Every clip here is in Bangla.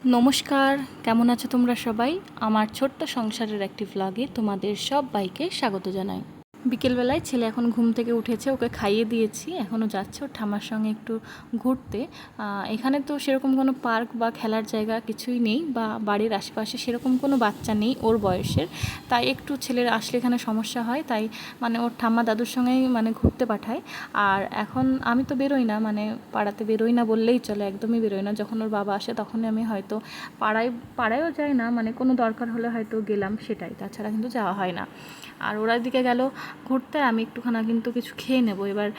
নমস্কার, কেমন আছো তোমরা সবাই? আমার ছোট্ট সংসারের একটি ভ্লগে তোমাদের সবাইকে স্বাগত জানাই। বিকেলবেলায় ছেলে এখন ঘুম থেকে উঠেছে, ওকে খাইয়ে দিয়েছি, এখনও যাচ্ছে ওর ঠাম্মার সঙ্গে একটু ঘুরতে। এখানে তো সেরকম কোনো পার্ক বা খেলার জায়গা কিছুই নেই, বা বাড়ির আশেপাশে সেরকম কোনো বাচ্চা নেই ওর বয়সের, তাই একটু ছেলের আসলে এখানে সমস্যা হয়, তাই মানে ওর ঠাম্মা দাদুর সঙ্গেই মানে ঘুরতে পাঠায়। আর এখন আমি তো বেরোই না, মানে পাড়াতে বেরোই না বললেই চলে, একদমই বেরোই না। যখন ওর বাবা আসে তখনই আমি হয়তো পাড়ায়ও যাই না, মানে কোনো দরকার হলে হয়তো গেলাম, সেটাই, তাছাড়া কিন্তু যাওয়া হয় না। আর ওরা দিকে গেল ঘুরতে, আমি একটুখানা কিন্তু কিছু খেয়ে নেবো এবার।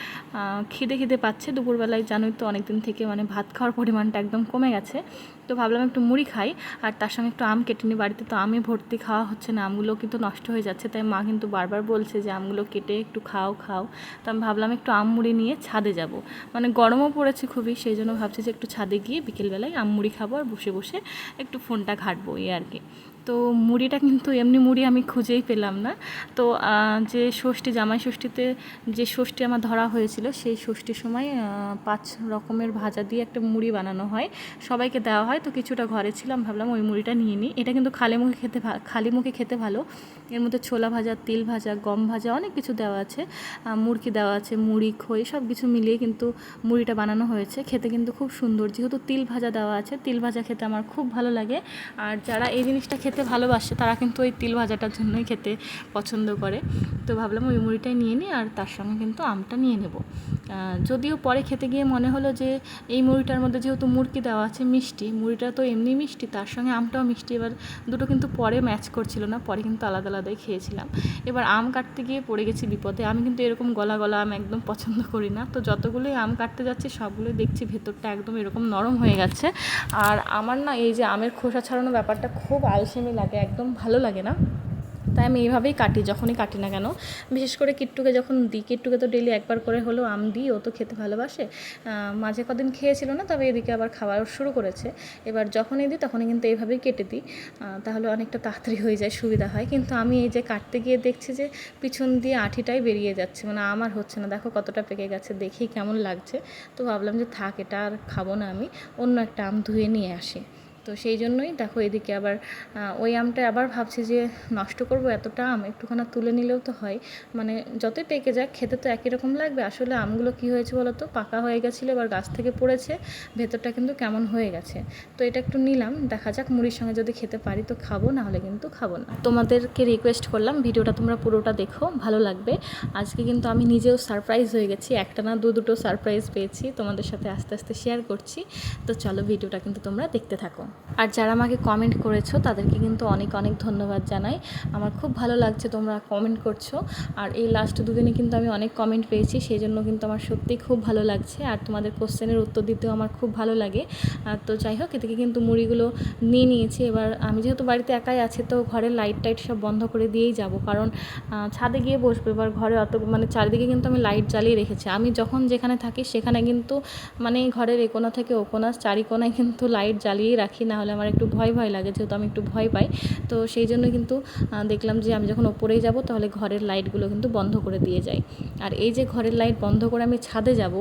খিদে পাচ্ছে দুপুরবেলায়, জানোই তো অনেক দিন থেকে মানে ভাত খাওয়ার পরিমাণটা একদম কমে গেছে, তো ভাবলাম একটু মুড়ি খাই আর তার সঙ্গে একটু আম কেটে নিই। বাড়িতে তো আমে ভর্তি, খাওয়া হচ্ছে না, আমগুলো কিন্তু নষ্ট হয়ে যাচ্ছে, তাই মা কিন্তু বারবার বলছে যে আমগুলো কেটে একটু খাও। তো আমি ভাবলাম একটু আম মুড়ি নিয়ে ছাদে যাব, মানে গরমও পড়েছে খুবই, সেই জন্য ভাবছি যে একটু ছাদে গিয়ে বিকেলবেলায় আম মুড়ি খাবো আর বসে বসে একটু ফোনটা ঘাঁটবো, এই আর কি। তো মুড়িটা কিন্তু এমনি মুড়ি আমি খুঁজেই পেলাম না। তো যে জামাই ষষ্ঠীতে যে ষষ্ঠী আমার ধরা হয়েছিল, সেই ষষ্ঠীর সময় 5 রকমের ভাজা দিয়ে একটা মুড়ি বানানো হয়, সবাইকে দেওয়া হয়। তো কিছুটা ঘরে ছিলাম, ভাবলাম ওই মুড়িটা নিয়ে নিই। এটা কিন্তু খালি মুখে খেতে ভালো। এর মধ্যে ছোলা ভাজা, তিল ভাজা, গম ভাজা, অনেক কিছু দেওয়া আছে, মুরকি দেওয়া আছে, মুড়ি খই সব কিছু মিলিয়ে কিন্তু মুড়িটা বানানো হয়েছে। খেতে কিন্তু খুব সুন্দর, যেহেতু তিল ভাজা দেওয়া আছে, তিল ভাজা খেতে আমার খুব ভালো লাগে। আর যারা এই জিনিসটা খেতে ভালোবাসে তারা কিন্তু ওই তিল ভাজাটার জন্যই খেতে পছন্দ করে। তো ভাবলাম ওই মুড়িটাই নিয়ে নিই আর তার সঙ্গে কিন্তু আমটা নিয়ে নেব। যদিও পরে খেতে গিয়ে মনে হলো যে এই মুড়িটার মধ্যে যেহেতু মুরকি দেওয়া আছে, মিষ্টি, মুড়িটা তো এমনি মিষ্টি, তার সঙ্গে আমটাও মিষ্টি, এবার দুটো কিন্তু পরে ম্যাচ করছিল না, পরে কিন্তু আলাদা আলাদাই খেয়েছিলাম। এবার আম কাটতে গিয়ে পড়ে গেছি বিপদে। আমি কিন্তু এরকম গলা গলা আম একদম পছন্দ করি না, তো যতগুলোই আম কাটতে যাচ্ছি সবগুলোই দেখছি ভেতরটা একদম এরকম নরম হয়ে গেছে। আর আমার না এই যে আমের খোসা ছাড়ানো ব্যাপারটা খুব আলসেমি লাগে, একদম ভালো লাগে না, তাই আমি এইভাবেই কাটি যখনই কাটি না কেন। বিশেষ করে কিট্টুকে যখন দিই, কিট্টুকে তো ডেলি একবার করে হলেও আম দিই, ও তো খেতে ভালোবাসে। মাঝে কদিন খেয়েছিল না, তবে এদিকে আবার খাওয়া শুরু করেছে। এবার যখনই দিই তখনই কিন্তু এইভাবেই কেটে দিই, তাহলে অনেকটা তাড়াতাড়ি হয়ে যায়, সুবিধা হয়। কিন্তু আমি এই যে কাটতে গিয়ে দেখছি যে পিছন দিয়ে আঠিটাই বেরিয়ে যাচ্ছে, মানে আমার হচ্ছে না। দেখো কতটা পেকে গেছে, দেখেই কেমন লাগছে। তো ভাবলাম যে থাক, এটা আর খাবো না, আমি অন্য একটা আম ধুয়ে নিয়ে আসি। তো সেই জন্যই দেখো এদিকে আবার ওই আমটা আবার ভাবছি যে নষ্ট করব এতটা আম, একটুখানি তুলে নিলেও তো হয়, মানে যতই পেকে যাক খেতে তো একই রকম লাগবে। আসলে আমগুলো কি হয়েছে বলো তো, পাকা হয়ে গেছিলো, এবার গাছ থেকে পড়েছে, ভেতরটা কিন্তু কেমন হয়ে গেছে। তো এটা একটু নিলাম, দেখা যাক মুড়ির সঙ্গে যদি খেতে পারি তো খাবো, নাহলে কিন্তু খাবো না। তোমাদেরকে রিকোয়েস্ট করলাম ভিডিওটা তোমরা পুরোটা দেখো, ভালো লাগবে। আজকে কিন্তু আমি নিজেও সারপ্রাইজ হয়ে গেছি, একটা না দুটো সারপ্রাইজ পেয়েছি, তোমাদের সাথে আস্তে আস্তে শেয়ার করছি। তো চলো ভিডিওটা কিন্তু তোমরা দেখতে থাকো। আর যারা আমাকে কমেন্ট করেছো তাদেরকে কিন্তু অনেক অনেক ধন্যবাদ জানাই। আমার খুব ভালো লাগছে তোমরা কমেন্ট করছো, আর এই লাস্ট দুদিনে কিন্তু আমি অনেক কমেন্ট পেয়েছি, সেই জন্য কিন্তু আমার সত্যিই খুব ভালো লাগছে। আর তোমাদের কোশ্চেনের উত্তর দিতেও আমার খুব ভালো লাগে। তো যাই হোক, এদিকে কিন্তু মুড়িগুলো নিয়ে নিয়েছি। এবার আমি যেহেতু বাড়িতে একাই আছি, তো ঘরের লাইট টাইট সব বন্ধ করে দিয়েই যাব, কারণ ছাদে গিয়ে বসবো। এবার ঘরে অত মানে চারিদিকে কিন্তু আমি লাইট জ্বালিয়ে রেখেছি, আমি যখন যেখানে থাকি সেখানে কিন্তু মানে ঘরের কোণা থেকে ও কোণা চারিকোনায় কিন্তু লাইট জ্বালিয়েই রাখি, না হলে আমার একটু ভয় লাগে, যেহেতু আমি একটু ভয় পাই। তো সেই জন্য কিন্তু দেখলাম যে আমি যখন ওপরেই যাব তাহলে ঘরের লাইটগুলো কিন্তু বন্ধ করে দিয়ে যাই। আর এই যে ঘরের লাইট বন্ধ করে আমি ছাদে যাব,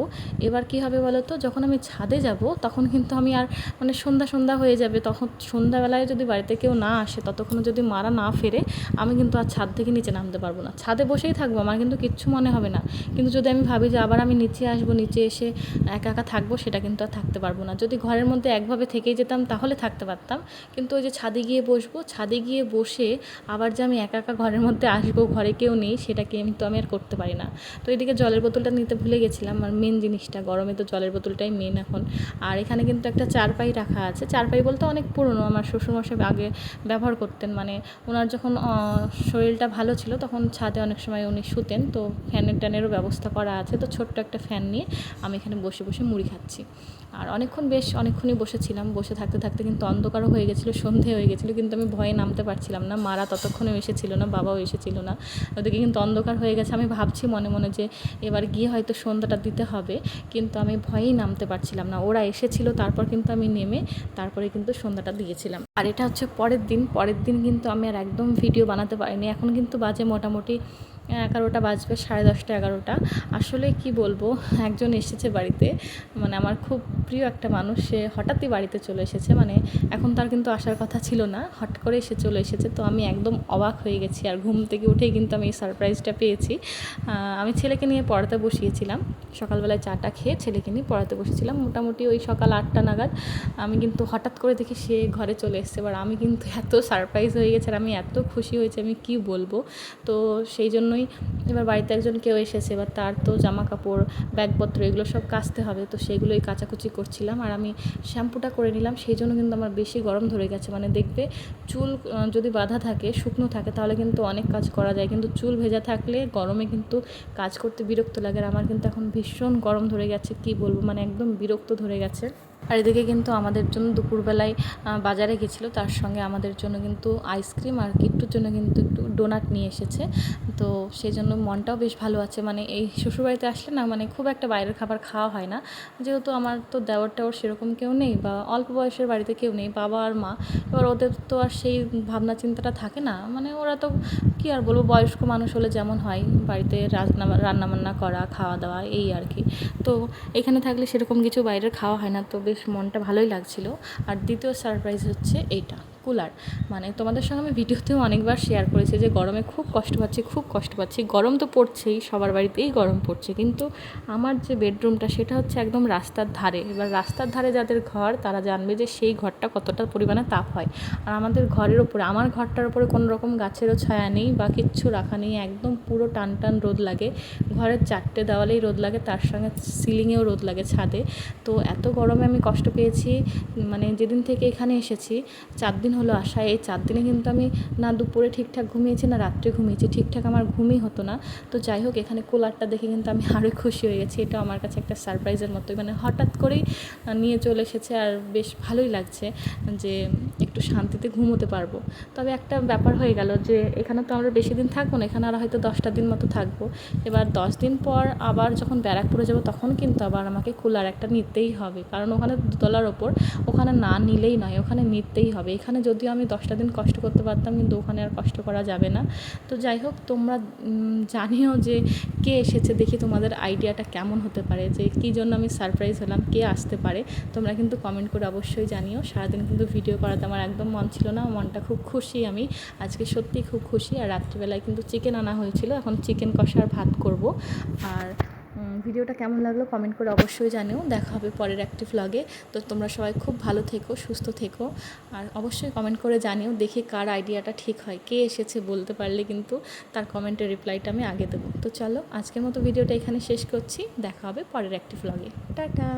এবার কি হবে বলো তো, যখন আমি ছাদে যাব তখন কিন্তু আমি আর মানে সন্ধ্যা হয়ে যাবে, তখন সন্ধ্যাবেলায় যদি বাড়িতে কেউ না আসে, ততক্ষণে যদি মারা না ফেরে, আমি কিন্তু আর ছাদ থেকে নিচে নামতে পারবো না, ছাদে বসেই থাকবো, আমার কিন্তু কিচ্ছু মনে হবে না। কিন্তু যদি আমি ভাবি যে আবার আমি নিচে আসবো, নিচে এসে একা একা থাকবো, সেটা কিন্তু আর থাকতে পারবো না। যদি ঘরের মধ্যে একভাবে থেকেই যেতাম তাহলে থাকতে পারতাম, কিন্তু ওই যে ছাদে গিয়ে বসবো, ছাদে গিয়ে বসে আবার যে আমি একা একা ঘরের মধ্যে আসবো, ঘরে কেউ নেই, সেটাকে আমি আর করতে পারি না। তো এদিকে জলের বোতলটা নিতে ভুলে গেছিলাম, আর মেন জিনিসটা, গরমে তো জলের বোতলটাই মেন এখন। আর এখানে কিন্তু একটা চারপাই রাখা আছে, চারপাই বলতে অনেক পুরনো, আমার শ্বশুরমশাই আগে ব্যবহার করতেন, মানে ওনার যখন শরীরটা ভালো ছিল তখন ছাদে অনেক সময় উনি শুতেন, তো ট্যানেরও ব্যবস্থা করা আছে। তো ছোট্ট একটা ফ্যান নিয়ে আমি এখানে বসে বসে মুড়ি খাচ্ছি। আর অনেকক্ষণই বসেছিলাম, বসে থাকতে থাকতে কিন্তু অন্ধকারও হয়ে গেছিলো, সন্ধে হয়ে গেছিলো, কিন্তু আমি ভয়ে নামতে পারছিলাম না। মারা ততক্ষণেও এসেছিল না, বাবাও এসেছিল না, ওদিকে কিন্তু অন্ধকার হয়ে গেছে। আমি ভাবছি মনে মনে যে এবার গিয়ে হয়তো সন্ধ্যাটা দিতে হবে, কিন্তু আমি ভয়েই নামতে পারছিলাম না। ওরা এসেছিল, তারপর কিন্তু আমি নেমে তারপরে কিন্তু সন্ধ্যাটা দিয়েছিলাম। আর এটা হচ্ছে পরের দিন কিন্তু আমি আর একদম ভিডিও বানাতে পারিনি। এখন কিন্তু বাজে মোটামুটি 11টা বাজবে, 10:30 11টা। আসলে কি বলবো, একজন এসেছে বাড়িতে, মানে আমার খুব প্রিয় একটা মানুষ, সে হঠাৎই বাড়িতে চলে এসেছে। মানে এখন তার কিন্তু আসার কথা ছিল না, হঠাৎ করে সে চলে এসেছে। তো আমি একদম অবাক হয়ে গেছি, আর ঘুম থেকে উঠেই কিন্তু আমি এই সারপ্রাইজটা পেয়েছি। আমি ছেলেকে নিয়ে পড়াতে বসিয়েছিলাম, সকালবেলায় চাটা খেয়ে ছেলেকে নিয়ে পড়াতে বসেছিলাম মোটামুটি ওই সকাল 8টা নাগাদ। আমি কিন্তু হঠাৎ করে দেখি সে ঘরে চলে এসেছে। এবার আমি কিন্তু এত সারপ্রাইজ হয়ে গেছে আর আমি এত খুশি হয়েছি, আমি কি বলবো। তো সেই জন্যই এবার বাড়িতে একজন কেউ এসেছে, এবার তার তো জামা কাপড় ব্যাগপত্র এগুলো সব কাচতে হবে, তো সেগুলোই কাচাকুচি করছিলাম। আর আমি শ্যাম্পুটা করে নিলাম, সেই জন্য কিন্তু আমার বেশি গরম ধরে গেছে। মানে দেখবে চুল যদি বাঁধা থাকে, শুকনো থাকে, তাহলে কিন্তু অনেক কাজ করা যায়, কিন্তু চুল ভেজা থাকলে গরমে কিন্তু কাজ করতে বিরক্ত লাগে। আর আমার কিন্তু এখন ভীষণ গরম ধরে গেছে, কি বলবো, মানে একদম বিরক্ত ধরে গেছে। আর এদিকে কিন্তু আমাদের জন্য দুপুরবেলায় বাজারে গেছিলো, তার সঙ্গে আমাদের জন্য কিন্তু আইসক্রিম আর কিট্টুর জন্য কিন্তু একটু ডোনাট নিয়ে এসেছে। তো সেই জন্য মনটাও বেশ ভালো আছে। মানে এই শ্বশুরবাড়িতে আসলে না, মানে খুব একটা বাইরের খাবার খাওয়া হয় না, যেহেতু আমার তো দেওর টেওর সেরকম কেউ নেই, বা অল্প বয়সের বাড়িতে কেউ নেই, বাবা আর মা। এবার ওদের তো আর সেই ভাবনা চিন্তাটা থাকে না, মানে ওরা তো কী আর বলবো, বয়স্ক মানুষ হলে যেমন হয় বাড়িতে রান্নাবান্না করা, খাওয়া দাওয়া, এই আর কি। তো এখানে থাকলে সেরকম কিছু বাইরের খাওয়া হয় না, তো বেশ মনটা ভালোই লাগছিল। আর দ্বিতীয় সারপ্রাইজ হচ্ছে এইটা, কুলার। মানে তোমাদের সঙ্গে আমি ভিডিওতেও অনেকবার শেয়ার করেছি যে গরমে খুব কষ্ট পাচ্ছি। গরম তো পড়ছেই, সবার বাড়িতেই গরম পড়ছে, কিন্তু আমার যে বেডরুমটা সেটা হচ্ছে একদম রাস্তার ধারে। এবার রাস্তার ধারে যাদের ঘর তারা জানবে যে সেই ঘরটা কতটা পরিমাণে তাপ হয়। আর আমাদের ঘরের ওপরে, আমার ঘরটার ওপরে কোনো রকম গাছেরও ছায়া নেই বা কিচ্ছু রাখা নেই, একদম পুরো টান টান রোদ লাগে। ঘরের 4টে দেওয়ালেই রোদ লাগে, তার সঙ্গে সিলিংয়েও রোদ লাগে, ছাদে। তো এত গরমে আমি কষ্ট পেয়েছি। মানে যেদিন থেকে এখানে এসেছি, 4 দিন হলো আসা, এই 4 দিনে কিন্তু আমি না দুপুরে ঠিকঠাক ঘুমিয়েছি, না রাত্রে ঘুমিয়েছি, ঠিকঠাক আমার ঘুমই হতো না। তো যাই হোক, এখানে কুলারটা দেখে কিন্তু আমি আরও খুশি হয়ে গেছি। এটা আমার কাছে একটা সারপ্রাইজের মতোই, মানে হঠাৎ করেই নিয়ে চলে এসেছে, আর বেশ ভালোই লাগছে যে একটু শান্তিতে ঘুমোতে পারবো। তবে একটা ব্যাপার হয়ে গেল যে এখানে তো আমরা বেশি দিন থাকবো না, এখানে আর হয়তো 10টা দিন মতো থাকবো। এবার 10 দিন পর আবার যখন ব্যারাকপুরে যাবো, তখন কিন্তু আবার আমাকে কুলার একটা নিতেই হবে, কারণ ওখানে দোতলার ওপর, ওখানে না নিলেই নয়, ওখানে নিতেই হবে। এখানে যদিও আমি 10টা দিন কষ্ট করতে পারতাম, কিন্তু ওখানে আর কষ্ট করা যাবে না। তো যাই হোক, তোমরা জানিও যে কে এসেছে, দেখি তোমাদের আইডিয়াটা কেমন হতে পারে, যে কী জন্য আমি সারপ্রাইজ হলাম, কে আসতে পারে। তোমরা কিন্তু কমেন্ট করে অবশ্যই জানিও। সারাদিন কিন্তু ভিডিও করাতে আমার একদম মন ছিল না, মনটা খুব খুশি আমি আজকে, সত্যিই খুব খুশি। আর রাত্রিবেলায় কিন্তু চিকেন আনা হয়েছিল, এখন চিকেন কষা আর ভাত করব। আর ভিডিওটা কেমন লাগলো কমেন্ট করে অবশ্যই জানিও। দেখা হবে পরের একটি ভ্লগে। তো তোমরা সবাই খুব ভালো থেকো, সুস্থ থেকো, আর অবশ্যই কমেন্ট করে জানিও, দেখি কার আইডিয়াটা ঠিক হয়। কে এসেছে বলতে পারলে কিন্তু তার কমেন্টের রিপ্লাইটা আমি আগে দেবো। তো চলো, আজকের মতো ভিডিওটা এখানে শেষ করছি, দেখা হবে পরের একটি ভ্লগে। টাটা।